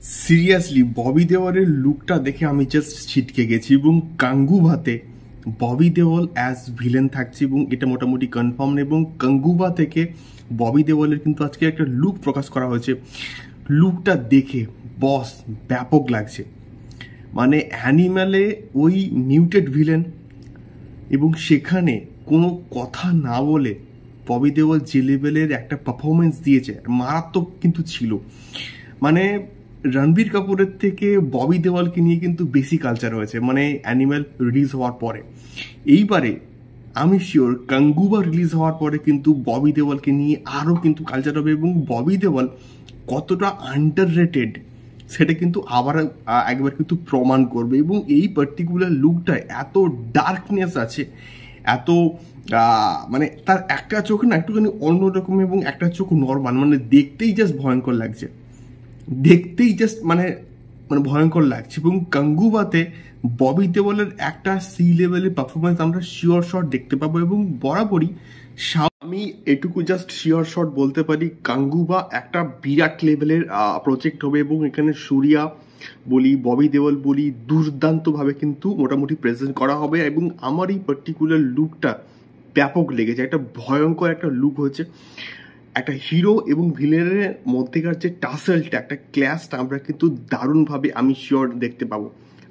Seriously Bobby দেওয়ালের লুকটা দেখে আমি জাস্ট ছিটকে গেছি। এবং গাঙ্গুবাতে ববি দেওয়াল অ্যাজ ভিলেন থাকছে এবং এটা মোটামুটি কনফার্ম। এবং গাঙ্গুবা থেকে ববি দেওয়ালের কিন্তু আজকে একটা লুক প্রকাশ করা হয়েছে। লুকটা দেখে বস ব্যাপক লাগছে। মানে অ্যানিম্যালে ওই মিউটেড ভিলেন এবং সেখানে কোনো কথা না বলে ববি দেওয়াল যে লেভেলের একটা পারফরমেন্স দিয়েছে মারাত্মক কিন্তু ছিল। মানে রণবীর কাপুরের থেকে ববি দেওয়ালকে নিয়ে কিন্তু বেশি কালচার হয়েছে মানে অ্যানিম্যাল রিলিজ হওয়ার পরে। এইবারে আমি শিওর গাঙ্গুবা রিলিজ হওয়ার পরে কিন্তু ববি দেওয়ালকে নিয়ে আরও কিন্তু কালচার হবে এবং ববি দেওয়াল কতটা আন্ডাররেটেড সেটা কিন্তু আবার একবার কিন্তু প্রমাণ করবে। এবং এই পার্টিকুলার লুকটায় এত ডার্কনেস আছে, এত মানে তার একটা চোখ না একটুখানি অন্যরকম এবং একটা চোখ নর্মাল, মানে দেখতেই জাস্ট ভয়ঙ্কর লাগছে, দেখতেই জাস্ট মানে মানে ভয়ঙ্কর লাগছে। এবং গাঙ্গুবাতে ববি দেওয়ালের একটা সি লেভেলের পারফরমেন্স আমরা শিওর শট দেখতে পাবো। এবং বরাবরই আমি এটুকু জাস্ট শিওর শট বলতে পারি, গাঙ্গুবা একটা বিরাট লেভেলের প্রজেক্ট হবে এবং এখানে সূর্যা বলি ববি দেওয়াল বলি দুর্দান্তভাবে কিন্তু মোটামুটি প্রেজেন্ট করা হবে। এবং আমার এই পার্টিকুলার লুকটা ব্যাপক লেগেছে, একটা ভয়ঙ্কর একটা লুক হয়েছে। একটা হিরো এবং ভিলেনের মধ্যেকার যে টাসেলটা, একটা ক্ল্যাশটা আমরা কিন্তু দারুণভাবে আমি শিওর দেখতে পাবো।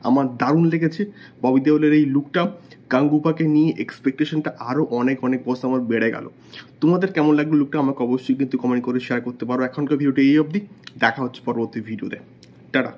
আমার দারুণ লেগেছে ববি দেওলের এই লুকটা। গাঙ্গুবাকে নিয়ে এক্সপেকটেশনটা আরও অনেক অনেক বছর আমার বেড়ে গেল। তোমাদের কেমন লাগলো লুকটা আমাকে অবশ্যই কিন্তু কমেন্ট করে শেয়ার করতে পারো। এখনকার ভিডিওটা এই অবধি, দেখা হচ্ছে পরবর্তী ভিডিওতে। টাটা।